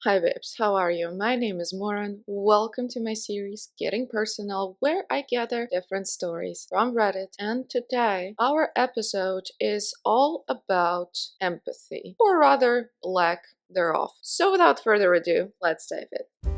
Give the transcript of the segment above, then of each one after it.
Hi babes, how are you? My name is Moran. Welcome to my series Getting Personal, where I gather different stories from Reddit. And today, our episode is all about empathy, or rather, lack thereof. So without further ado, let's dive in.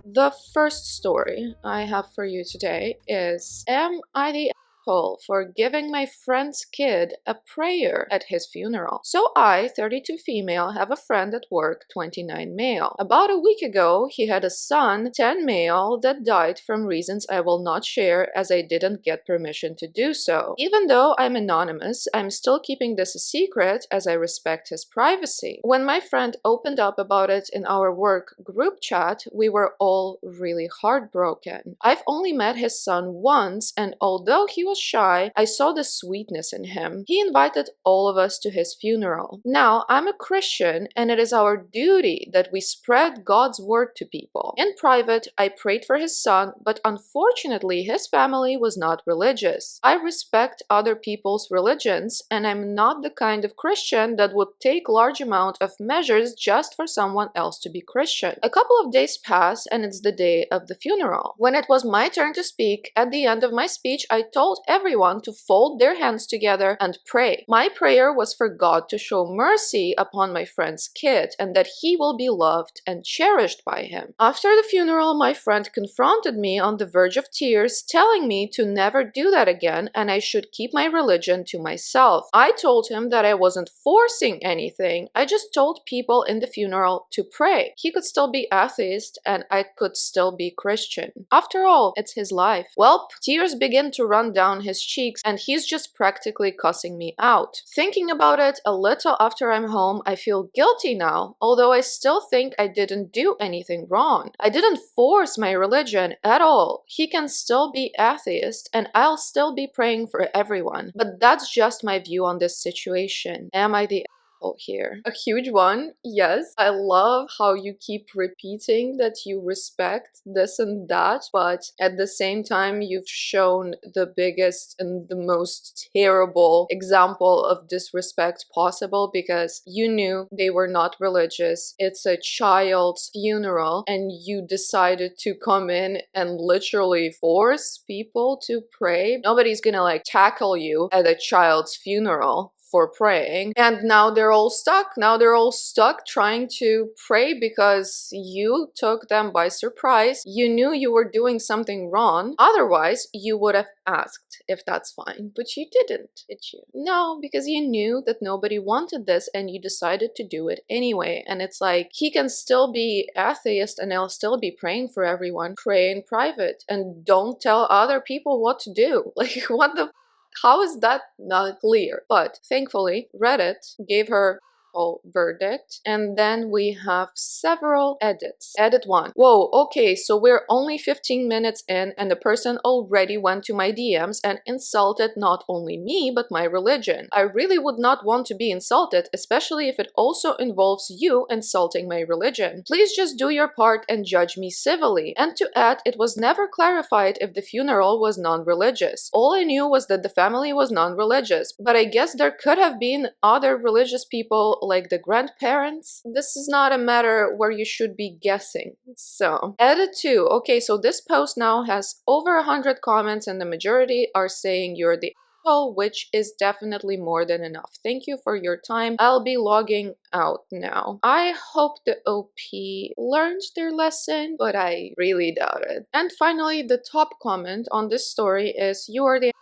The first story I have for you today is, am I the asshole for giving my friend's kid a prayer at his funeral? So I, 32 female, have a friend at work, 29 male. About a week ago, he had a son, 10 male, that died from reasons I will not share as I didn't get permission to do so. Even though I'm anonymous, I'm still keeping this a secret as I respect his privacy. When my friend opened up about it in our work group chat, we were all really heartbroken. I've only met his son once, and although he was shy, I saw the sweetness in him. He invited all of us to his funeral. Now, I'm a Christian, and it is our duty that we spread God's word to people. In private, I prayed for his son, but unfortunately, his family was not religious. I respect other people's religions, and I'm not the kind of Christian that would take large amount of measures just for someone else to be Christian. A couple of days pass, and it's the day of the funeral. When it was my turn to speak, at the end of my speech, I told everyone to fold their hands together and pray. My prayer was for God to show mercy upon my friend's kid and that he will be loved and cherished by him. After the funeral, my friend confronted me on the verge of tears, telling me to never do that again and I should keep my religion to myself. I told him that I wasn't forcing anything, I just told people in the funeral to pray. He could still be atheist and I could still be Christian. After all, it's his life. Well, tears begin to run down his cheeks and he's just practically cussing me out. Thinking about it a little after I'm home, I feel guilty now, although I still think I didn't do anything wrong. I didn't force my religion at all. He can still be atheist and I'll still be praying for everyone. But that's just my view on this situation. Am I the here? A huge one, yes. I love how you keep repeating that you respect this and that, but at the same time you've shown the biggest and the most terrible example of disrespect possible because you knew they were not religious. It's a child's funeral and you decided to come in and literally force people to pray. Nobody's gonna like tackle you at a child's funeral for praying, and now they're all stuck trying to pray because you took them by surprise. You knew you were doing something wrong, otherwise you would have asked if that's fine, but you didn't, did you? No, because you knew that nobody wanted this and you decided to do it anyway. And it's like, he can still be atheist and I'll still be praying for everyone. Pray in private and don't tell other people what to do. Like, what the how is that not clear? But thankfully, Reddit gave her whole verdict, and then we have several edits. Edit 1. Whoa, okay, so we're only 15 minutes in and the person already went to my DMs and insulted not only me but my religion. I really would not want to be insulted, especially if it also involves you insulting my religion. Please just do your part and judge me civilly. And to add, it was never clarified if the funeral was non-religious. All I knew was that the family was non-religious, but I guess there could have been other religious people like the grandparents. This is not a matter where you should be guessing. So, edit 2. Okay, so this post now has over 100 comments and the majority are saying you're the asshole, which is definitely more than enough. Thank you for your time. I'll be logging out now. I hope the OP learned their lesson, but I really doubt it. And finally, the top comment on this story is, you are the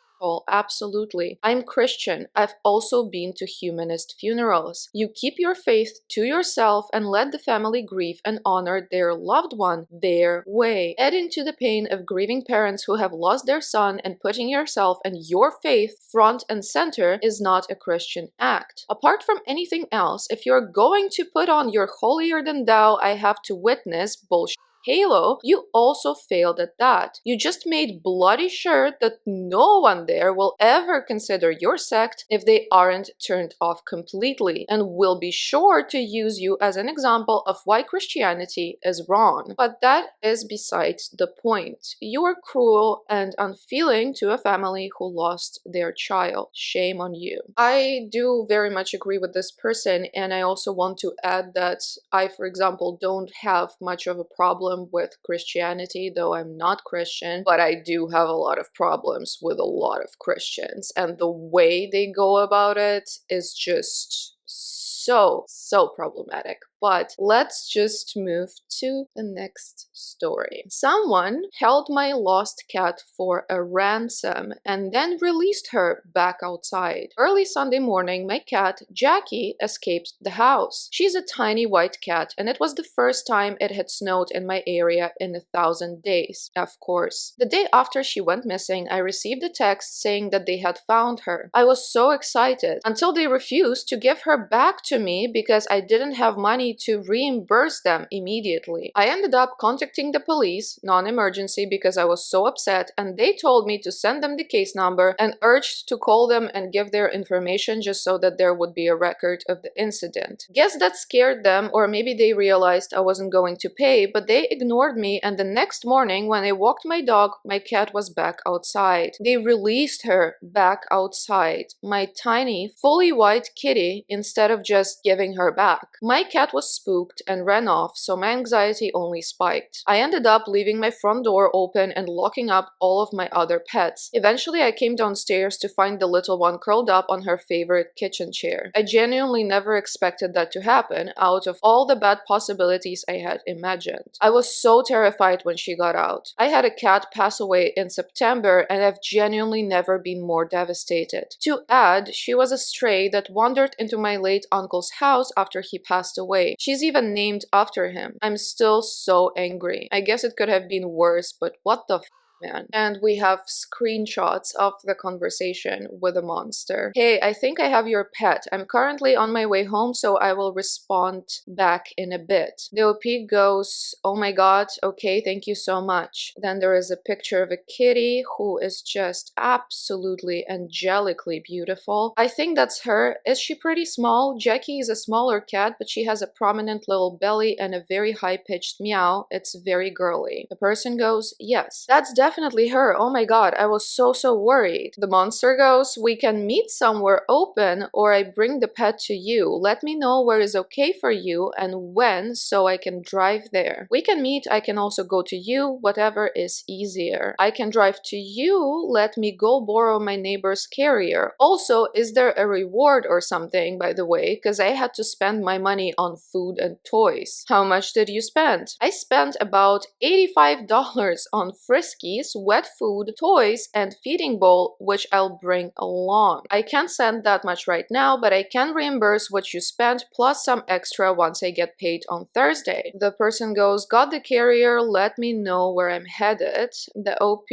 absolutely. I'm Christian. I've also been to humanist funerals. You keep your faith to yourself and let the family grieve and honor their loved one their way. Adding to the pain of grieving parents who have lost their son and putting yourself and your faith front and center is not a Christian act. Apart from anything else, if you're going to put on your holier than thou I have to witness bullshit halo, you also failed at that. You just made bloody sure that no one there will ever consider your sect if they aren't turned off completely, and will be sure to use you as an example of why Christianity is wrong. But that is besides the point. You are cruel and unfeeling to a family who lost their child. Shame on you. I do very much agree with this person, and I also want to add that I, for example, don't have much of a problem with Christianity, though I'm not Christian, but I do have a lot of problems with a lot of Christians, and the way they go about it is just so problematic. But let's just move to the next story. Someone held my lost cat for a ransom and then released her back outside. Early Sunday morning, my cat, Jackie, escaped the house. She's a tiny white cat, and it was the first time it had snowed in my area in 1,000 days, of course. The day after she went missing, I received a text saying that they had found her. I was so excited until they refused to give her back to me because I didn't have money to reimburse them immediately. I ended up contacting the police, non-emergency, because I was so upset, and they told me to send them the case number and urged to call them and give their information just so that there would be a record of the incident. Guess that scared them, or maybe they realized I wasn't going to pay, but they ignored me, and the next morning when I walked my dog, my cat was back outside. They released her back outside, my tiny, fully white kitty, instead of just giving her back. My cat was spooked and ran off, so my anxiety only spiked. I ended up leaving my front door open and locking up all of my other pets. Eventually, I came downstairs to find the little one curled up on her favorite kitchen chair. I genuinely never expected that to happen out of all the bad possibilities I had imagined. I was so terrified when she got out. I had a cat pass away in September, and I've genuinely never been more devastated. To add, she was a stray that wandered into my late uncle's house after he passed away. She's even named after him. I'm still so angry. I guess it could have been worse, but what the man. And we have screenshots of the conversation with the monster. Hey, I think I have your pet. I'm currently on my way home, so I will respond back in a bit. The OP goes, oh my god, okay, thank you so much. Then there is a picture of a kitty who is just absolutely angelically beautiful. I think that's her. Is she pretty small? Jackie is a smaller cat, but she has a prominent little belly and a very high-pitched meow. It's very girly. The person goes, yes, that's definitely her. Oh my god, I was so worried. The monster goes, we can meet somewhere open, or I bring the pet to you. Let me know where is okay for you and when, so I can drive there. We can meet, I can also go to you, whatever is easier. I can drive to you, let me go borrow my neighbor's carrier. Also, is there a reward or something, by the way, because I had to spend my money on food and toys. How much did you spend? I spent about $85 on Friskies, wet food, toys, and feeding bowl, which I'll bring along. I can't send that much right now, but I can reimburse what you spent plus some extra once I get paid on Thursday. The person goes, got the carrier, let me know where I'm headed. The OP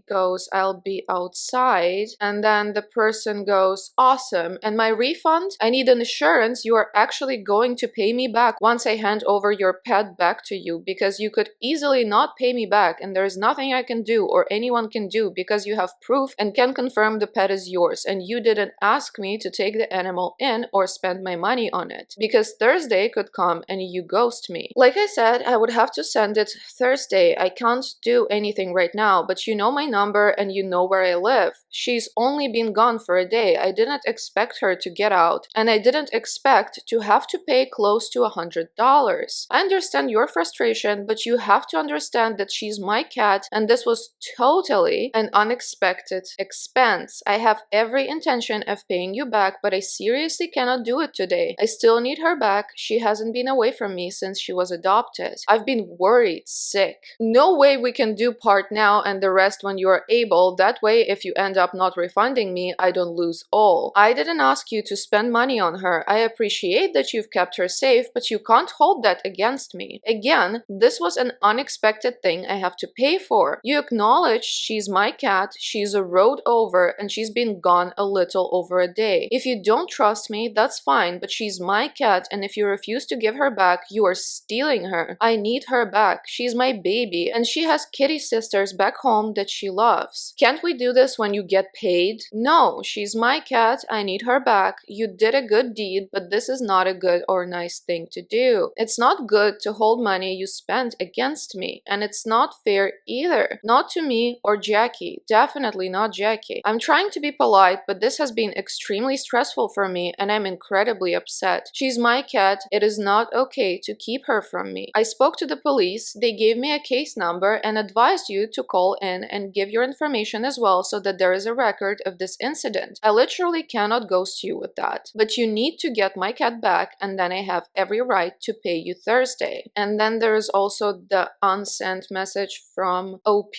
goes, I'll be outside. And then the person goes, awesome. And my refund? I need an assurance you are actually going to pay me back once I hand over your pet back to you, because you could easily not pay me back and there is nothing I can do or anyone can do because you have proof and can confirm the pet is yours, and you didn't ask me to take the animal in or spend my money on it, because Thursday could come and you ghost me. Like I said, I would have to send it Thursday. I can't do anything right now, but you know my number and you know where I live. She's only been gone for a day. I didn't expect her to get out, and I didn't expect to have to pay close to $100. I understand your frustration, but you have to understand that she's my cat and this was totally an unexpected expense. I have every intention of paying you back, but I seriously cannot do it today. I still need her back. She hasn't been away from me since she was adopted. I've been worried sick. No way we can do part now and the rest when you are able. That way, if you end up not refunding me, I don't lose all. I didn't ask you to spend money on her. I appreciate that you've kept her safe, but you can't hold that against me. Again, this was an unexpected thing I have to pay for. You acknowledge she's my cat, she's a road over, and she's been gone a little over a day. If you don't trust me, that's fine, but she's my cat, and if you refuse to give her back, you are stealing her. I need her back. She's my baby, and she has kitty sisters back home that she loves. Can't we do this when you get paid? No, she's my cat. I need her back. You did a good deed, but this is not a good or nice thing to do. It's not good to hold money you spent against me, and it's not fair either. Not to me or Jackie. Definitely not Jackie. I'm trying to be polite, but this has been extremely stressful for me, and I'm incredibly upset. She's my cat. It is not okay to keep her from me. I spoke to the police. They gave me a case number and advised you to call in and give your information as well so that there is a record of this incident. I literally cannot ghost you with that. But you need to get my cat back, and then I have every right to pay you Thursday. And then there is also the unsent message from OP.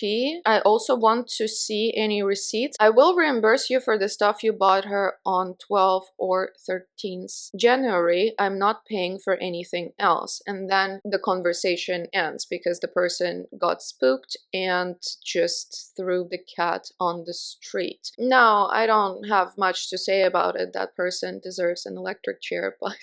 I also want to see any receipts. I will reimburse you for the stuff you bought her on 12th or 13th January. I'm not paying for anything else. And then the conversation ends because the person got spooked and just threw the cat on the street. Now, I don't have much to say about it. That person deserves an electric chair, but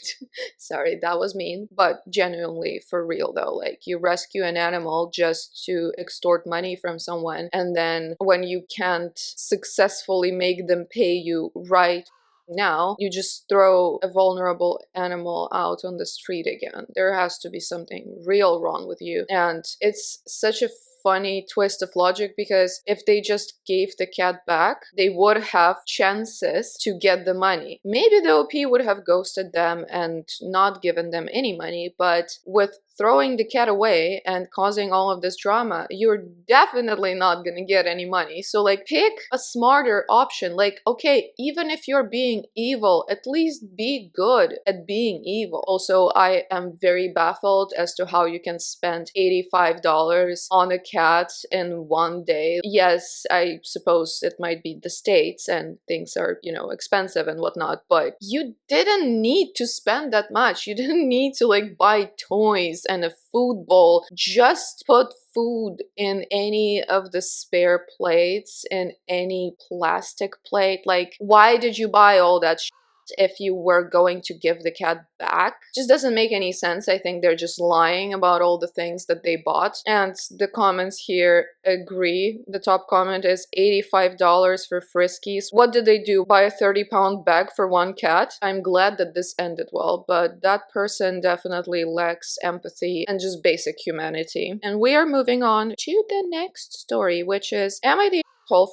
sorry, that was mean. But genuinely, for real though, like, you rescue an animal just to extort money from someone, and then when you can't successfully make them pay you right now, you just throw a vulnerable animal out on the street again. There has to be something real wrong with you. And it's such a funny twist of logic, because if they just gave the cat back, they would have chances to get the money. Maybe the OP would have ghosted them and not given them any money, but with throwing the cat away and causing all of this drama, you're definitely not gonna get any money. So, like, pick a smarter option. Like, okay, even if you're being evil, at least be good at being evil. Also, I am very baffled as to how you can spend $85 on a cat in one day. Yes, I suppose it might be the States and things are, expensive and whatnot, but you didn't need to spend that much. You didn't need to, like, buy toys and a food bowl. Just put food in any of the spare plates, in any plastic plate. Like, why did you buy all that shit if you were going to give the cat back? Just doesn't make any sense. I think they're just lying about all the things that they bought. And the comments here agree. The top comment is $85 for Friskies. What did they do? Buy a 30-pound bag for one cat? I'm glad that this ended well, but that person definitely lacks empathy and just basic humanity. And we are moving on to the next story, which is, am I the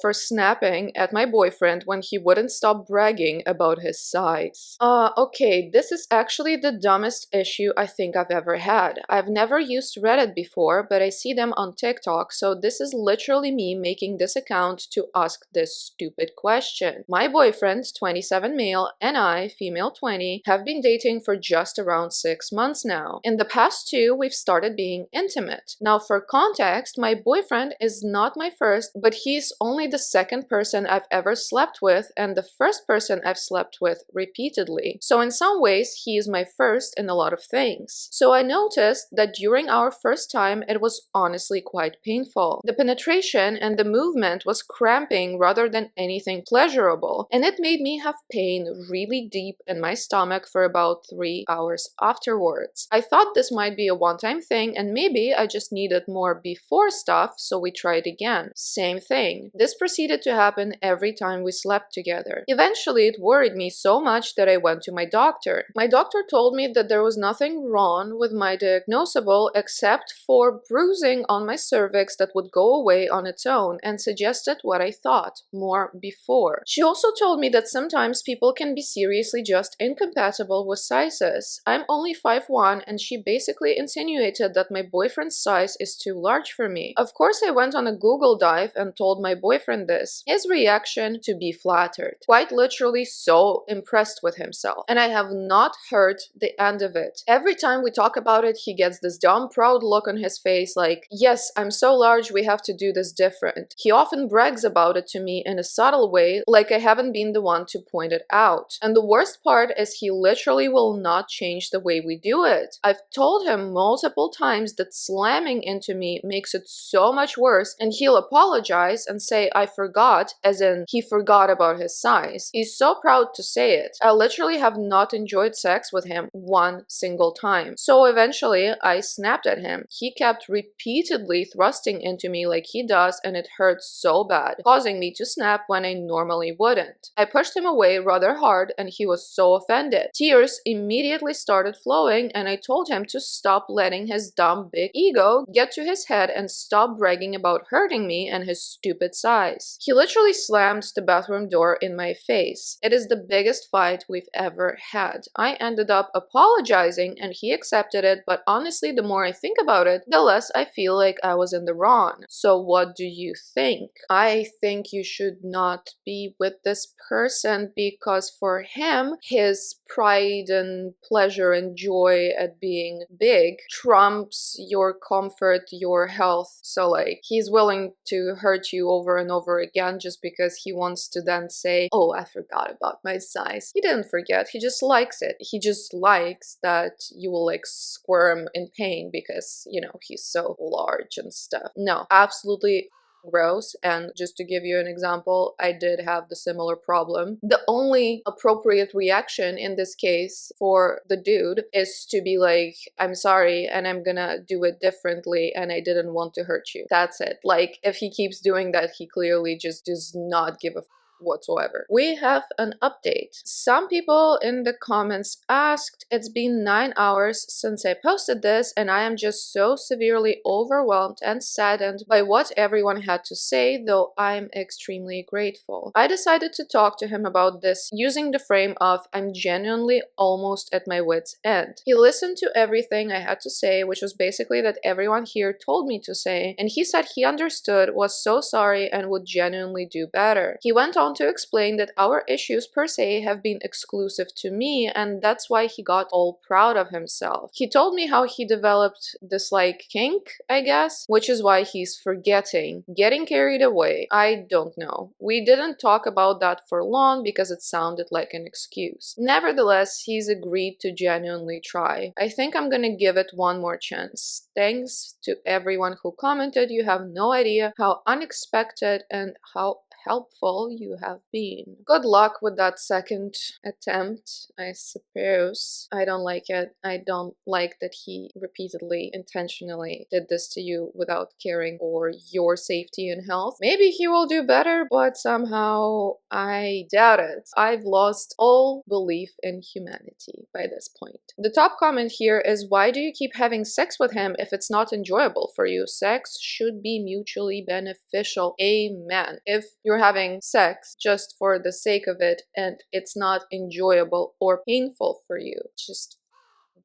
for snapping at my boyfriend when he wouldn't stop bragging about his size? Okay, this is actually the dumbest issue I think I've ever had. I've never used Reddit before, but I see them on TikTok, so this is literally me making this account to ask this stupid question. My boyfriend, 27 male, and I, female 20, have been dating for just around 6 months now. In the past 2, we've started being intimate. Now, for context, my boyfriend is not my first, but he's only the second person I've ever slept with, and the first person I've slept with repeatedly. So in some ways, he is my first in a lot of things. So I noticed that during our first time, it was honestly quite painful. The penetration and the movement was cramping rather than anything pleasurable, and it made me have pain really deep in my stomach for about 3 hours afterwards. I thought this might be a one-time thing, and maybe I just needed more before stuff, so we tried again. Same thing. This proceeded to happen every time we slept together. Eventually, it worried me so much that I went to my doctor. My doctor told me that there was nothing wrong with my diagnosable except for bruising on my cervix that would go away on its own, and suggested what I thought, more before. She also told me that sometimes people can be seriously just incompatible with sizes. I'm only 5'1", and she basically insinuated that my boyfriend's size is too large for me. Of course, I went on a Google dive and told my boyfriend this. His reaction to be flattered. Quite literally so impressed with himself. And I have not heard the end of it. Every time we talk about it, he gets this dumb, proud look on his face like, yes, I'm so large, we have to do this different. He often brags about it to me in a subtle way, like I haven't been the one to point it out. And the worst part is he literally will not change the way we do it. I've told him multiple times that slamming into me makes it so much worse, and he'll apologize and say I forgot, as in he forgot about his size. He's so proud to say it. I literally have not enjoyed sex with him one single time. So eventually I snapped at him. He kept repeatedly thrusting into me like he does, and it hurt so bad, causing me to snap when I normally wouldn't. I pushed him away rather hard, and he was so offended. Tears immediately started flowing, and I told him to stop letting his dumb big ego get to his head and stop bragging about hurting me and his stupid size. He literally slammed the bathroom door in my face. It is the biggest fight we've ever had. I ended up apologizing and he accepted it, but honestly, the more I think about it, the less I feel like I was in the wrong. So what do you think? I think you should not be with this person because for him, his pride and pleasure and joy at being big trumps your comfort, your health. So like, he's willing to hurt you over and over again just because he wants to then say, oh, I forgot about my size. He didn't forget, he just likes it. He just likes that you will like squirm in pain because, you know, he's so large and stuff. No, absolutely gross. And just to give you an example, I did have the similar problem. The only appropriate reaction in this case for the dude is to be like, I'm sorry and I'm gonna do it differently and I didn't want to hurt you. That's it. Like, if he keeps doing that, he clearly just does not give a whatsoever. We have an update. Some people in the comments asked, it's been 9 hours since I posted this and I am just so severely overwhelmed and saddened by what everyone had to say, though I'm extremely grateful. I decided to talk to him about this using the frame of I'm genuinely almost at my wit's end. He listened to everything I had to say, which was basically that everyone here told me to say, and he said he understood, was so sorry, and would genuinely do better. He went on to explain that our issues per se have been exclusive to me, and that's why he got all proud of himself. He told me how he developed this like kink, I guess, which is why he's forgetting, getting carried away. I don't know. We didn't talk about that for long because it sounded like an excuse. Nevertheless, he's agreed to genuinely try. I think I'm gonna give it one more chance. Thanks to everyone who commented. You have no idea how unexpected and how helpful you have been. Good luck with that second attempt, I suppose. I don't like it. I don't like that he repeatedly, intentionally did this to you without caring for your safety and health. Maybe he will do better, but somehow I doubt it. I've lost all belief in humanity by this point. The top comment here is, why do you keep having sex with him if it's not enjoyable for you? Sex should be mutually beneficial. Amen. If you're having sex just for the sake of it and it's not enjoyable or painful for you, just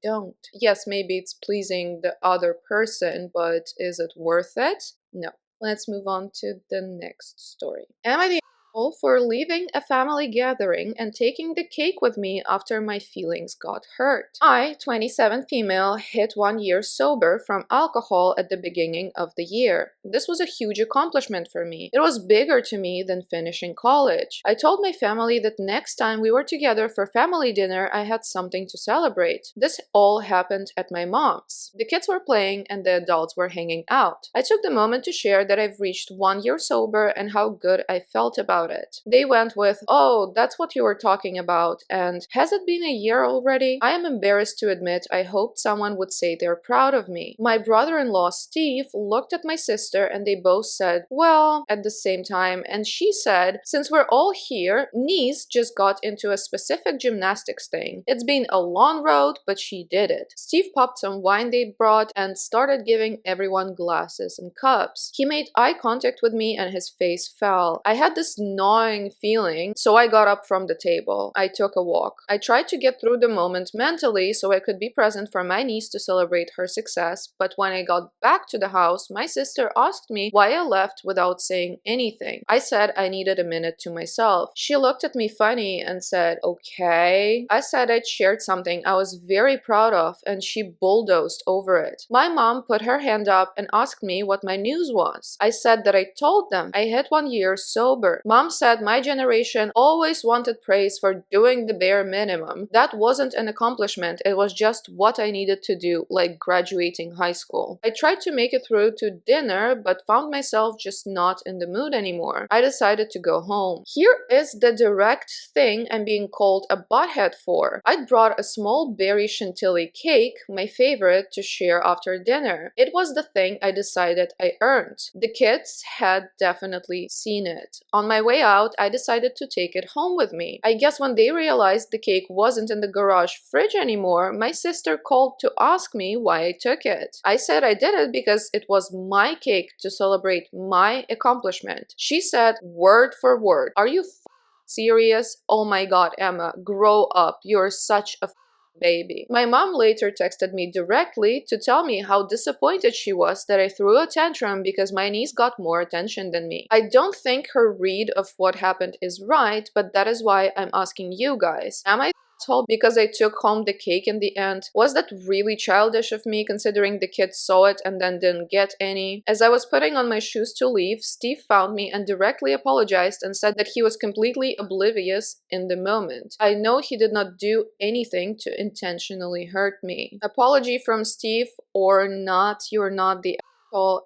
don't. Yes, maybe it's pleasing the other person, but is it worth it? No. Let's move on to the next story. Am I the asshole for leaving a family gathering and taking the cake with me after my feelings got hurt? I, 27 female, hit 1 year sober from alcohol at the beginning of the year. This was a huge accomplishment for me. It was bigger to me than finishing college. I told my family that next time we were together for family dinner, I had something to celebrate. This all happened at my mom's. The kids were playing and the adults were hanging out. I took the moment to share that I've reached 1 year sober and how good I felt about it. They went with, oh, that's what you were talking about, and has it been a year already? I am embarrassed to admit I hoped someone would say they're proud of me. My brother-in-law Steve looked at my sister and they both said, well, at the same time, and she said, since we're all here, niece just got into a specific gymnastics thing. It's been a long road, but she did it. Steve popped some wine they brought and started giving everyone glasses and cups. He made eye contact with me and his face fell. I had this gnawing feeling, so I got up from the table. I took a walk. I tried to get through the moment mentally so I could be present for my niece to celebrate her success, but when I got back to the house, my sister asked me why I left without saying anything. I said I needed a minute to myself. She looked at me funny and said, "Okay." I said I'd shared something I was very proud of, and she bulldozed over it. My mom put her hand up and asked me what my news was. I said that I told them I hit 1 year sober. Mom said my generation always wanted praise for doing the bare minimum. That wasn't an accomplishment, it was just what I needed to do, like graduating high school. I tried to make it through to dinner, but found myself just not in the mood anymore. I decided to go home. Here is the direct thing I'm being called a butthead for. I'd brought a small berry chantilly cake, my favorite, to share after dinner. It was the thing I decided I earned. The kids had definitely seen it. On my way out, I decided to take it home with me. I guess when they realized the cake wasn't in the garage fridge anymore, my sister called to ask me why I took it. I said I did it because it was my cake to celebrate my accomplishment. She said word for word, "Are you serious? Oh my god, Emma, grow up. You're such a baby." My mom later texted me directly to tell me how disappointed she was that I threw a tantrum because my niece got more attention than me. I don't think her read of what happened is right, but that is why I'm asking you guys. Am I asshole because I took home the cake in the end? Was that really childish of me considering the kids saw it and then didn't get any? As I was putting on my shoes to leave, Steve found me and directly apologized and said that he was completely oblivious in the moment. I know he did not do anything to intentionally hurt me. Apology from Steve or not, you're not the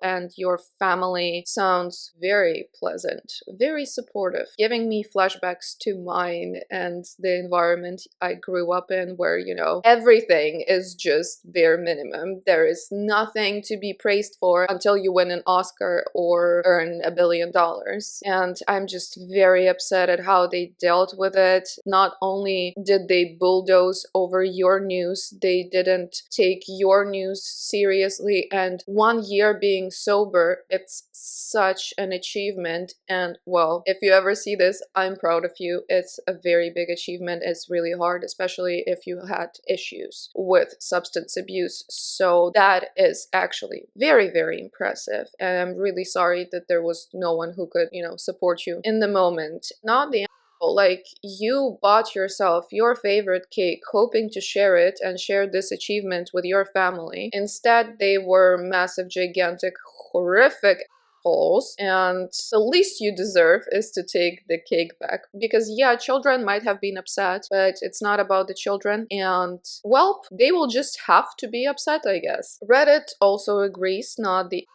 and your family sounds very pleasant, very supportive, giving me flashbacks to mine and the environment I grew up in where, you know, everything is just bare minimum. There is nothing to be praised for until you win an Oscar or earn $1 billion. And I'm just very upset at how they dealt with it. Not only did they bulldoze over your news, they didn't take your news seriously, and 1 year being sober, it's such an achievement. And well, if you ever see this, I'm proud of you. It's a very big achievement. It's really hard, especially if you had issues with substance abuse. So that is actually very, very impressive. And I'm really sorry that there was no one who could, you know, support you in the moment. Not the like, you bought yourself your favorite cake hoping to share it and share this achievement with your family. Instead, they were massive, gigantic, horrific assholes, and the least you deserve is to take the cake back. Because yeah, children might have been upset, but it's not about the children, and well, they will just have to be upset, I guess. Reddit also agrees, not the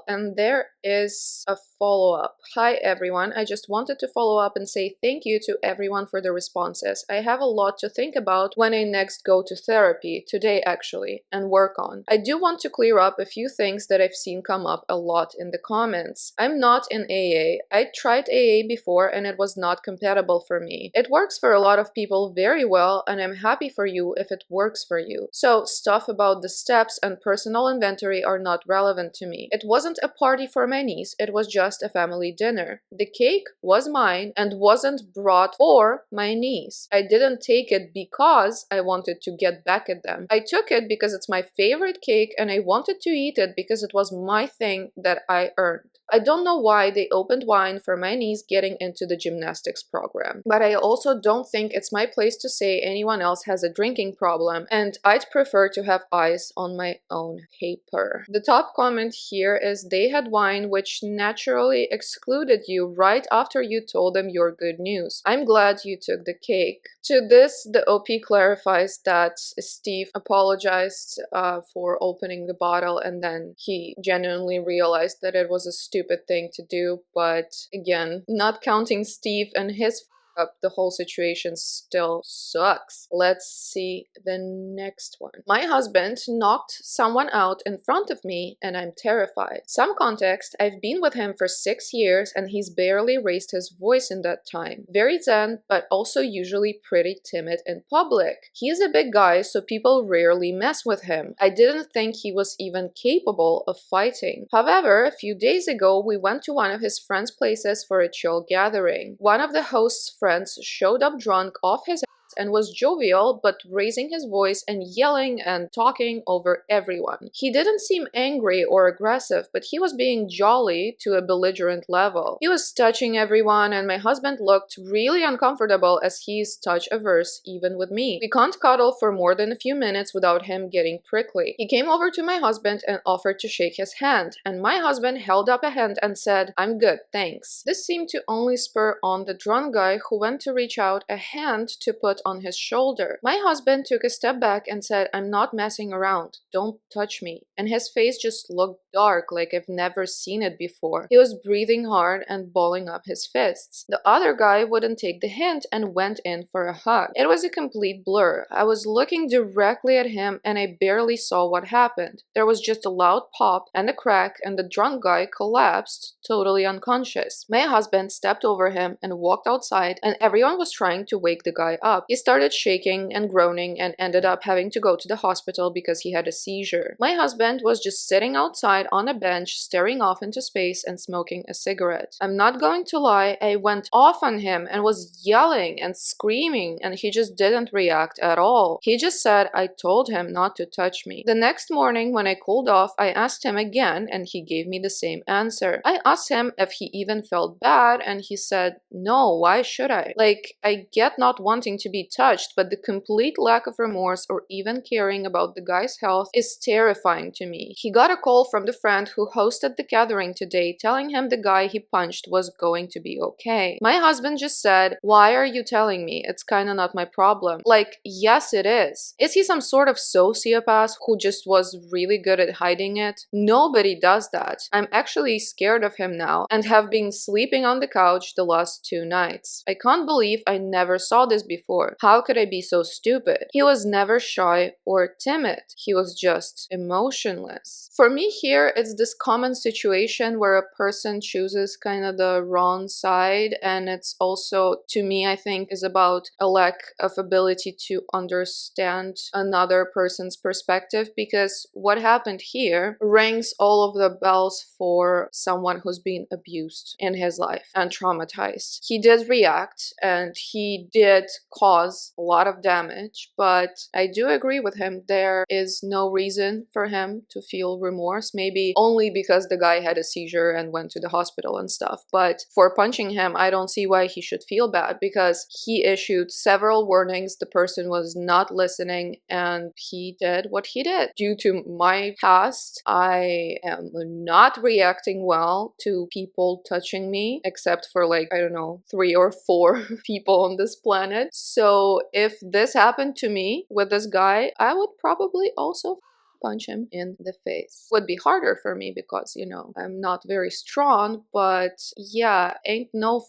and there is a follow-up. Hi everyone, I just wanted to follow up and say thank you to everyone for the responses. I have a lot to think about when I next go to therapy, today actually, and work on. I do want to clear up a few things that I've seen come up a lot in the comments. I'm not in AA. I tried AA before and it was not compatible for me. It works for a lot of people very well, and I'm happy for you if it works for you. So stuff about the steps and personal inventory are not relevant to me. It wasn't a party for my niece, it was just a family dinner. The cake was mine and wasn't brought for my niece. I didn't take it because I wanted to get back at them. I took it because it's my favorite cake and I wanted to eat it because it was my thing that I earned. I don't know why they opened wine for my niece getting into the gymnastics program, but I also don't think it's my place to say anyone else has a drinking problem, and I'd prefer to have eyes on my own paper. The top comment here is they had wine which naturally excluded you right after you told them your good news. I'm glad you took the cake. To this, the OP clarifies that Steve apologized for opening the bottle and then he genuinely realized that it was a stupid thing to do, but again, not counting Steve and his the whole situation still sucks. Let's see the next one. My husband knocked someone out in front of me and I'm terrified. Some context, I've been with him for 6 years and he's barely raised his voice in that time. Very zen, but also usually pretty timid in public. He's a big guy, so people rarely mess with him. I didn't think he was even capable of fighting. However, a few days ago, we went to one of his friends' places for a chill gathering. One of the host's friends showed up drunk off his and was jovial but raising his voice and yelling and talking over everyone. He didn't seem angry or aggressive, but he was being jolly to a belligerent level. He was touching everyone and my husband looked really uncomfortable as he's touch averse even with me. We can't cuddle for more than a few minutes without him getting prickly. He came over to my husband and offered to shake his hand, and my husband held up a hand and said, "I'm good, thanks." This seemed to only spur on the drunk guy who went to reach out a hand to put on his shoulder. My husband took a step back and said, "I'm not messing around. Don't touch me." And his face just looked dark like I've never seen it before. He was breathing hard and balling up his fists. The other guy wouldn't take the hint and went in for a hug. It was a complete blur. I was looking directly at him and I barely saw what happened. There was just a loud pop and a crack and the drunk guy collapsed, totally unconscious. My husband stepped over him and walked outside and everyone was trying to wake the guy up. He started shaking and groaning and ended up having to go to the hospital because he had a seizure. My husband was just sitting outside on a bench staring off into space and smoking a cigarette. I'm not going to lie, I went off on him and was yelling and screaming and he just didn't react at all. He just said I told him not to touch me. The next morning when I cooled off, I asked him again and he gave me the same answer. I asked him if he even felt bad and he said, "No, why should I?" Like, I get not wanting to be touched, but the complete lack of remorse or even caring about the guy's health is terrifying to me. He got a call from the friend who hosted the gathering today telling him the guy he punched was going to be okay. My husband just said, "Why are you telling me? It's kinda not my problem." Like, yes it is. Is he some sort of sociopath who just was really good at hiding it? Nobody does that. I'm actually scared of him now and have been sleeping on the couch the last 2 nights. I can't believe I never saw this before. How could I be so stupid? He was never shy or timid. He was just emotionless. For me here, it's this common situation where a person chooses kind of the wrong side, and it's also, to me, I think, is about a lack of ability to understand another person's perspective, because what happened here rings all of the bells for someone who's been abused in his life and traumatized. He did react and he did cause a lot of damage, but I do agree with him. There is no reason for him to feel remorse, maybe only because the guy had a seizure and went to the hospital and stuff. But for punching him, I don't see why he should feel bad, because he issued several warnings, the person was not listening, and he did what he did. Due to my past, I am not reacting well to people touching me, except for like, I don't know, 3 or 4 people on this planet. So if this happened to me with this guy, I would probably also punch him in the face. Would be harder for me because, you know, I'm not very strong, but yeah, ain't no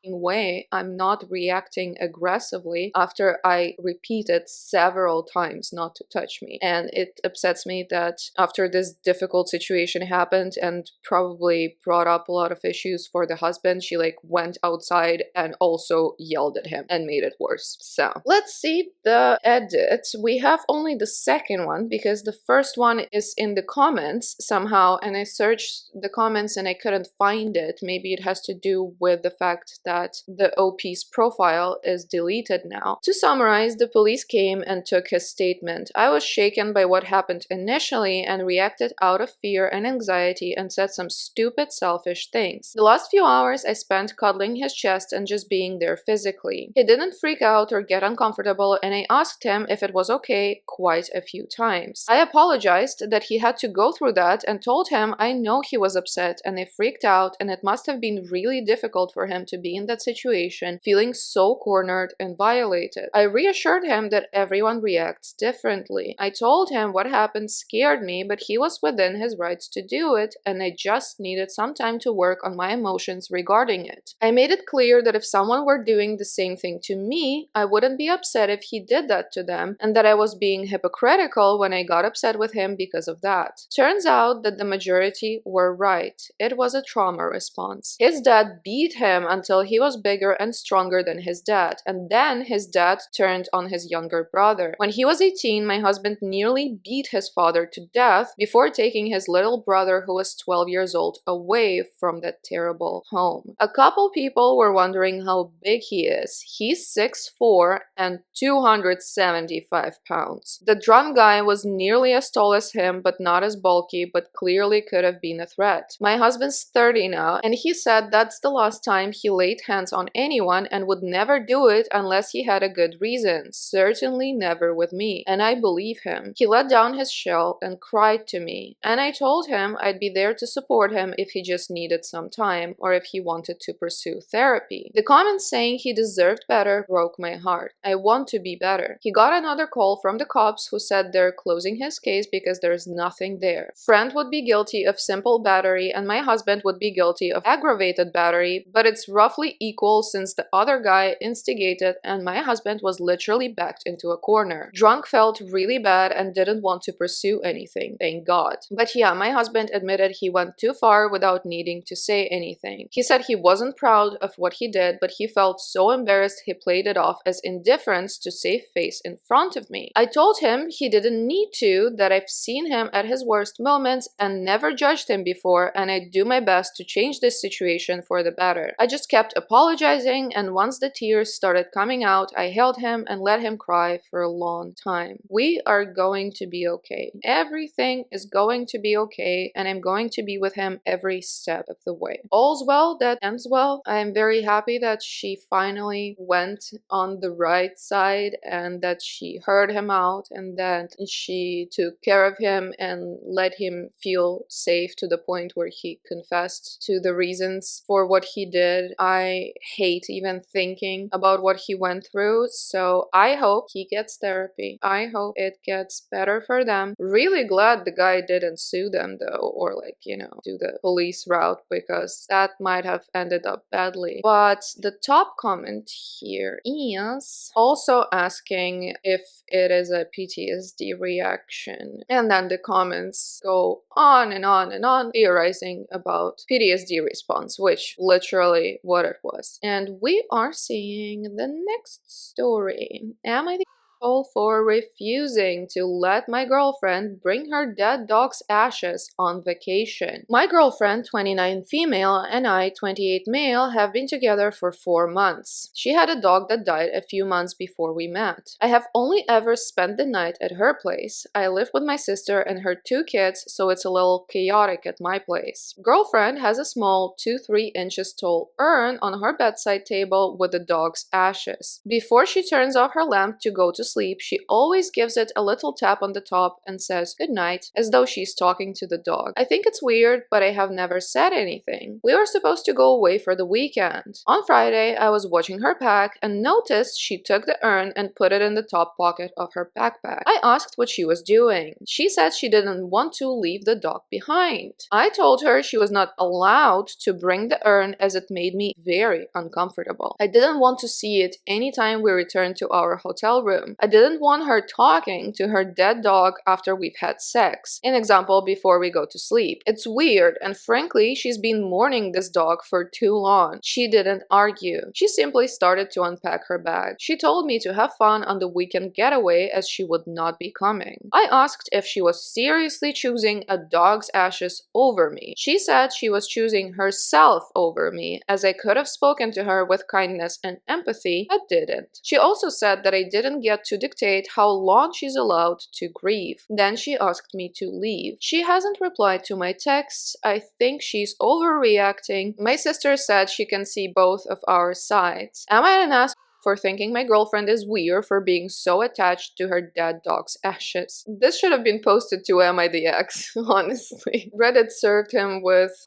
way I'm not reacting aggressively after I repeated several times not to touch me. And it upsets me that after this difficult situation happened and probably brought up a lot of issues for the husband, she like went outside and also yelled at him and made it worse. So let's see the edit. We have only the second one because the first one is in the comments somehow, and I searched the comments and I couldn't find it. Maybe it has to do with the fact that the OP's profile is deleted now. To summarize, the police came and took his statement. I was shaken by what happened initially and reacted out of fear and anxiety and said some stupid, selfish things. The last few hours I spent cuddling his chest and just being there physically. He didn't freak out or get uncomfortable, and I asked him if it was okay quite a few times. I apologized that he had to go through that and told him I know he was upset and I freaked out and it must have been really difficult for him to be in that situation, feeling so cornered and violated. I reassured him that everyone reacts differently. I told him what happened scared me, but he was within his rights to do it, and I just needed some time to work on my emotions regarding it. I made it clear that if someone were doing the same thing to me, I wouldn't be upset if he did that to them, and that I was being hypocritical when I got upset with him because of that. Turns out that the majority were right. It was a trauma response. His dad beat him until he was bigger and stronger than his dad, and then his dad turned on his younger brother. When he was 18, my husband nearly beat his father to death before taking his little brother, who was 12 years old, away from that terrible home. A couple people were wondering how big he is. He's 6'4" and 275 pounds. The drunk guy was nearly as tall as him, but not as bulky, but clearly could have been a threat. My husband's 30 now, and he said that's the last time he laid hands on anyone and would never do it unless he had a good reason. Certainly never with me, and I believe him. He let down his shell and cried to me, and I told him I'd be there to support him if he just needed some time or if he wanted to pursue therapy. The comment saying he deserved better broke my heart. I want to be better. He got another call from the cops who said they're closing his case because there's nothing there. Friend would be guilty of simple battery and my husband would be guilty of aggravated battery, but it's roughly equal since the other guy instigated and my husband was literally backed into a corner. Drunk felt really bad and didn't want to pursue anything, thank God. But yeah, my husband admitted he went too far without needing to say anything. He said he wasn't proud of what he did, but he felt so embarrassed he played it off as indifference to save face in front of me. I told him he didn't need to, that I've seen him at his worst moments and never judged him before, and I'd do my best to change this situation for the better. I just kept apologizing, and once the tears started coming out, I held him and let him cry for a long time. We are going to be okay. Everything is going to be okay, and I'm going to be with him every step of the way. All's well that ends well. I am very happy that she finally went on the right side and that she heard him out and that she took care of him and let him feel safe to the point where he confessed to the reasons for what he did. I hate even thinking about what he went through, so I hope he gets therapy. I hope it gets better for them. Really glad the guy didn't sue them though, or like, you know, do the police route, because that might have ended up badly. But the top comment here is also asking if it is a PTSD reaction. And then the comments go on and on and on, theorizing about PTSD response, which literally what it was. And we are seeing the next story. Am I the asshole for refusing to let my girlfriend bring her dead dog's ashes on vacation? My girlfriend, 29 female, and I, 28 male, have been together for 4 months. She had a dog that died a few months before we met. I have only ever spent the night at her place. I live with my sister and her 2 kids, so it's a little chaotic at my place. Girlfriend has a small 2-3 inches tall urn on her bedside table with the dog's ashes. Before she turns off her lamp to go to sleep, she always gives it a little tap on the top and says good night, as though she's talking to the dog. I think it's weird, but I have never said anything. We were supposed to go away for the weekend. On Friday, I was watching her pack and noticed she took the urn and put it in the top pocket of her backpack. I asked what she was doing. She said she didn't want to leave the dog behind. I told her she was not allowed to bring the urn as it made me very uncomfortable. I didn't want to see it anytime we returned to our hotel room. I didn't want her talking to her dead dog after we've had sex. An example, before we go to sleep. It's weird, and frankly, she's been mourning this dog for too long. She didn't argue. She simply started to unpack her bag. She told me to have fun on the weekend getaway as she would not be coming. I asked if she was seriously choosing a dog's ashes over me. She said she was choosing herself over me, as I could have spoken to her with kindness and empathy, but didn't. She also said that I didn't get to dictate how long she's allowed to grieve. Then she asked me to leave. She hasn't replied to my texts. I think she's overreacting. My sister said she can see both of our sides. Am I an ass for thinking my girlfriend is weird for being so attached to her dead dog's ashes? This should have been posted to Am I the Ex, honestly. Reddit served him with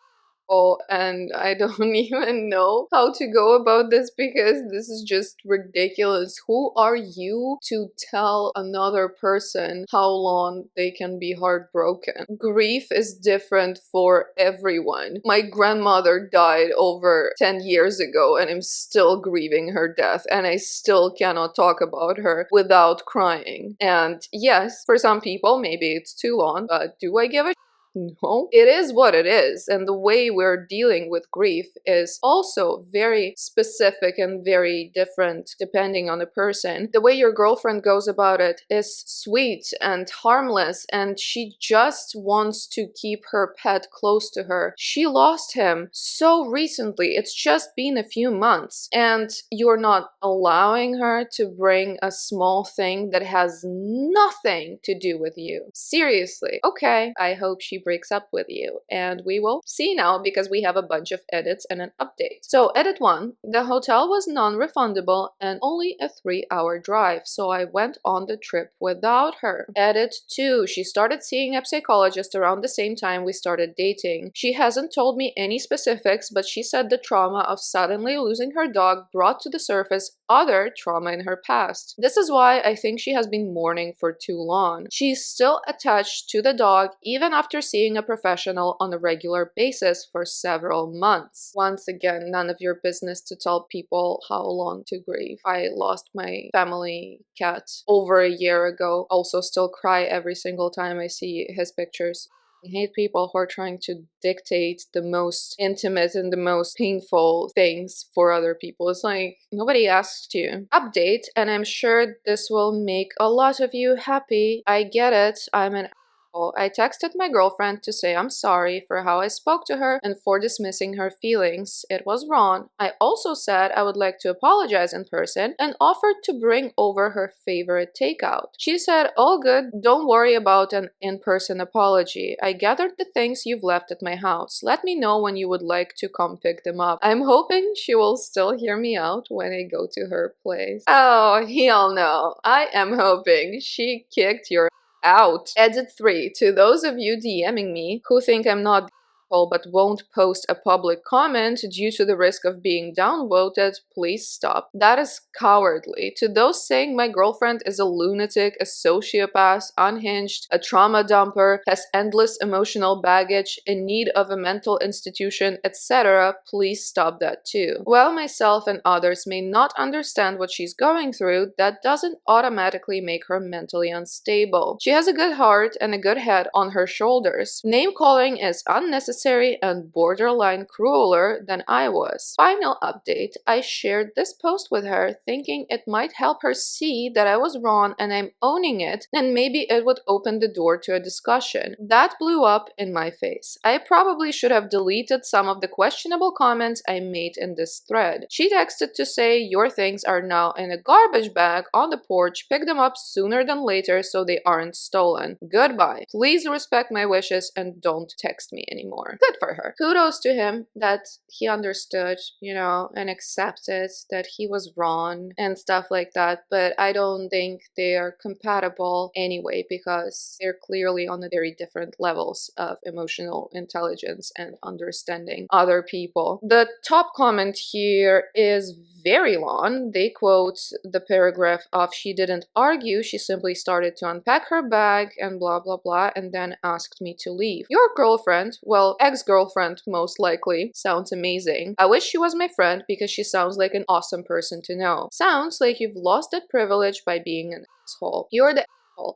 and I don't even know how to go about this because this is just ridiculous. Who are you to tell another person how long they can be heartbroken? Grief is different for everyone. My grandmother died over 10 years ago and I'm still grieving her death, and I still cannot talk about her without crying. And yes, for some people maybe it's too long, but do I give a no, it is what it is, and the way we're dealing with grief is also very specific and very different depending on the person. The way your girlfriend goes about it is sweet and harmless, and she just wants to keep her pet close to her. She lost him so recently, it's just been a few months, and you're not allowing her to bring a small thing that has nothing to do with you. Seriously. Okay, I hope she breaks up with you, and we will see now because we have a bunch of edits and an update. So edit 1, the hotel was non-refundable and only a 3-hour drive, so I went on the trip without her. Edit 2, she started seeing a psychologist around the same time we started dating. She hasn't told me any specifics, but she said the trauma of suddenly losing her dog brought to the surface other trauma in her past. This is why I think she has been mourning for too long. She's still attached to the dog even after seeing a professional on a regular basis for several months. Once again, none of your business to tell people how long to grieve. I lost my family cat over a year ago. Also still cry every single time I see his pictures. I hate people who are trying to dictate the most intimate and the most painful things for other people. It's like, nobody asked you. Update, and I'm sure this will make a lot of you happy. I get it. I'm an I texted my girlfriend to say I'm sorry for how I spoke to her and for dismissing her feelings. It was wrong. I also said I would like to apologize in person and offered to bring over her favorite takeout. She said, all good, don't worry about an in-person apology. I gathered the things you've left at my house. Let me know when you would like to come pick them up. I'm hoping she will still hear me out when I go to her place. Oh, hell no. I am hoping she kicked your out. Edit 3. To those of you DMing me who think I'm not but won't post a public comment due to the risk of being downvoted, please stop. That is cowardly. To those saying my girlfriend is a lunatic, a sociopath, unhinged, a trauma dumper, has endless emotional baggage, in need of a mental institution, etc., please stop that too. While myself and others may not understand what she's going through, that doesn't automatically make her mentally unstable. She has a good heart and a good head on her shoulders. Name calling is unnecessary and borderline crueler than I was. Final update, I shared this post with her thinking it might help her see that I was wrong and I'm owning it, and maybe it would open the door to a discussion. That blew up in my face. I probably should have deleted some of the questionable comments I made in this thread. She texted to say your things are now in a garbage bag on the porch, pick them up sooner than later so they aren't stolen. Goodbye. Please respect my wishes and don't text me anymore. Good for her. Kudos to him that he understood, and accepted that he was wrong and stuff like that. But I don't think they are compatible anyway because they're clearly on a very different levels of emotional intelligence and understanding other people. The top comment here is very long. They quote the paragraph of she didn't argue, she simply started to unpack her bag and blah blah blah and then asked me to leave. Your girlfriend, well, ex-girlfriend most likely, sounds amazing. I wish she was my friend because she sounds like an awesome person to know. Sounds like you've lost that privilege by being an asshole. You're the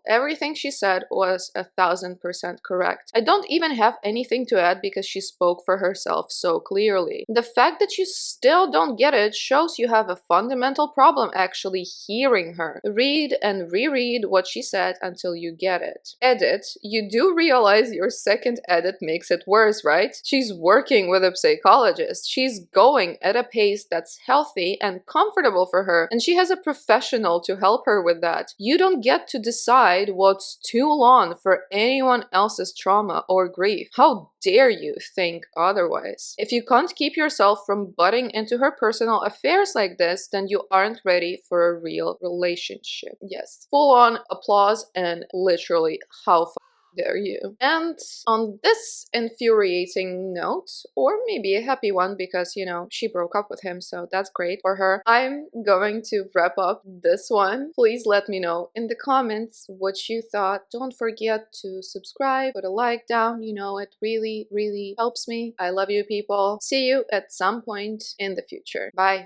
Everything she said was 1000% correct. I don't even have anything to add because she spoke for herself so clearly. The fact that you still don't get it shows you have a fundamental problem actually hearing her. Read and reread what she said until you get it. Edit, you do realize your second edit makes it worse, right? She's working with a psychologist. She's going at a pace that's healthy and comfortable for her, and she has a professional to help her with that. You don't get to decide what's too long for anyone else's trauma or grief. How dare you think otherwise? If you can't keep yourself from butting into her personal affairs like this, then you aren't ready for a real relationship. Yes, full on applause and literally how dare you? And on this infuriating note, or maybe a happy one because, you know, she broke up with him, so that's great for her, I'm going to wrap up this one. Please let me know in the comments what you thought. Don't forget to subscribe, put a like down, you know, it really, really helps me. I love you people. See you at some point in the future. Bye.